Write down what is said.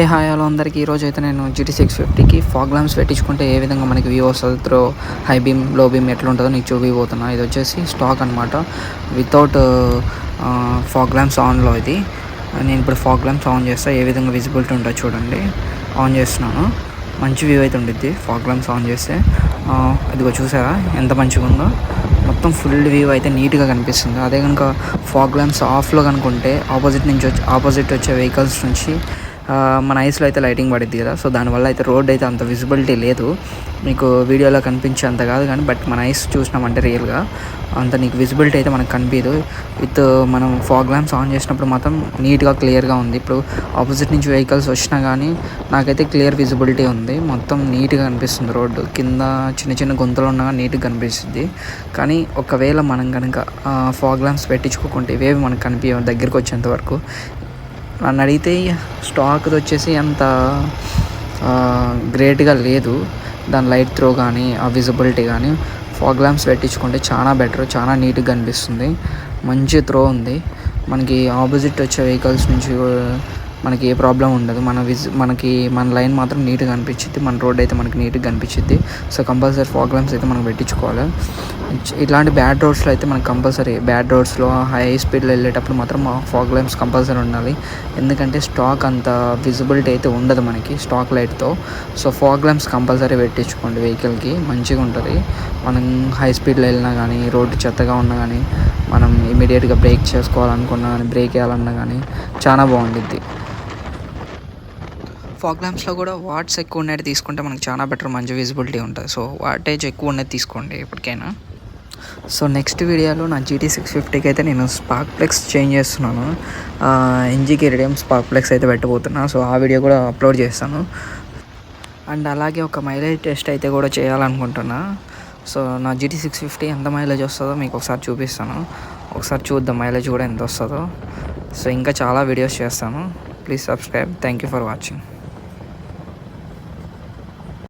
Hi hello అందరికీ. ఈరోజు అయితే నేను GT650కి ఫాగ్ ల్యాంప్స్ పెట్టించుకుంటే ఏ విధంగా మనకి వ్యూ వస్తుంది, త్రో హై బీమ్ లో బీమ్ ఎట్లా ఉంటుందో నీకు చూపిపోతున్నా. ఇది వచ్చేసి స్టాక్ అనమాట, వితౌట్ ఫాగ్ ల్యాంప్స్ ఆన్లో. ఇది నేను ఇప్పుడు ఫాగ్ ల్యాంప్స్ ఆన్ చేస్తా, ఏ విధంగా విజిబిలిటీ ఉంటుందో చూడండి. ఆన్ చేస్తున్నాను, మంచి వ్యూ అయితే ఉండిద్ది ఫాగ్ ల్యాంప్స్ ఆన్ చేస్తే. ఇదిగో చూసారా ఎంత మంచిగా ఉందో, మొత్తం ఫుల్ వ్యూ అయితే నీట్గా కనిపిస్తుంది. అదే కనుక ఫాగ్ ల్యాంప్స్ ఆఫ్లో కనుకుంటే ఆపోజిట్ వచ్చే వెహికల్స్ నుంచి మన ఐస్లో అయితే లైటింగ్ పడుద్ది కదా, సో దానివల్ల అయితే రోడ్ అయితే అంత విజిబిలిటీ లేదు, మీకు వీడియోలో కనిపించే అంత కాదు. కానీ బట్ మన ఐస్ చూసినామంటే రియల్గా అంత నీకు విజిబిలిటీ అయితే మనకు కనిపించదు. విత్ మనం ఫాగ్ ల్యాంప్స్ ఆన్ చేసినప్పుడు మాత్రం నీట్గా క్లియర్గా ఉంది. ఇప్పుడు ఆపోజిట్ నుంచి వెహికల్స్ వచ్చినా కానీ నాకైతే క్లియర్ విజిబిలిటీ ఉంది, మొత్తం నీట్గా కనిపిస్తుంది. రోడ్డు కింద చిన్న చిన్న గుంతలు ఉన్నా నీట్గా కనిపిస్తుంది. కానీ ఒకవేళ మనం కనుక ఫాగ్ ల్యాంప్స్ పెట్టించుకోకుంటే ఇవేవి మనకు కనిపించవు దగ్గరికి వచ్చేంత వరకు. నన్ను అడిగితే స్టాక్ది వచ్చేసి అంత గ్రేట్గా లేదు, దాని లైట్ త్రో కానీ ఆ విజిబిలిటీ కానీ. ఫాగ్ ల్యాంప్స్ పెట్టించుకుంటే చాలా బెటర్, చాలా నీట్గా కనిపిస్తుంది, మంచి త్రో ఉంది. మనకి ఆపోజిట్ వచ్చే వెహికల్స్ నుంచి మనకి ఏ ప్రాబ్లం ఉండదు. మనకి మన లైన్ మాత్రం నీట్గా కనిపించింది, మన రోడ్ అయితే మనకి నీట్గా కనిపించింది. సో కంపల్సరీ ఫాగ్ ల్యాంప్స్ అయితే మనం పెట్టించుకోవాలి. ఇట్లాంటి బ్యాడ్ రోడ్స్లో అయితే మనకు కంపల్సరీ, బ్యాడ్ రోడ్స్లో హై స్పీడ్లో వెళ్ళేటప్పుడు మాత్రం ఫాగ్ ల్యాంప్స్ కంపల్సరీ ఉండాలి. ఎందుకంటే స్టాక్ అంత విజిబిలిటీ అయితే ఉండదు మనకి స్టాక్ లైట్తో. సో ఫాగ్ ల్యాంప్స్ కంపల్సరీ పెట్టించుకోండి, వెహికల్కి మంచిగా ఉంటుంది. మనం హై స్పీడ్లో వెళ్ళినా కానీ, రోడ్డు చెత్తగా ఉన్నా కానీ, మనం ఇమీడియట్గా బ్రేక్ చేసుకోవాలనుకున్నా కానీ, బ్రేక్ వేయాలన్నా కానీ చాలా బాగుండిద్ది. ఫాగ్ ల్యాంప్స్లో కూడా వాట్స్ ఎక్కువ ఉన్నది తీసుకుంటే మనకు చాలా బెటర్, మంచి విజిబిలిటీ ఉంటుంది. సో వాటేజ్ ఎక్కువ ఉన్నది తీసుకోండి ఎప్పటికైనా. సో నెక్స్ట్ వీడియోలో నా GT650కి అయితే నేను స్పార్క్ ప్లగ్స్ చేంజ్ చేస్తున్నాను, NGK రేడియం స్పార్క్ ప్లగ్స్ అయితే పెట్టబోతున్నా. సో ఆ వీడియో కూడా అప్లోడ్ చేస్తాను. అండ్ అలాగే ఒక మైలేజ్ టెస్ట్ అయితే కూడా చేయాలనుకుంటున్నా. సో నా GT650 ఎంత మైలేజ్ వస్తుందో మీకు ఒకసారి చూపిస్తాను, ఒకసారి చూద్దాం మైలేజ్ కూడా ఎంత వస్తుందో. సో ఇంకా చాలా వీడియోస్ చేస్తాను. Please subscribe. Thank you for watching.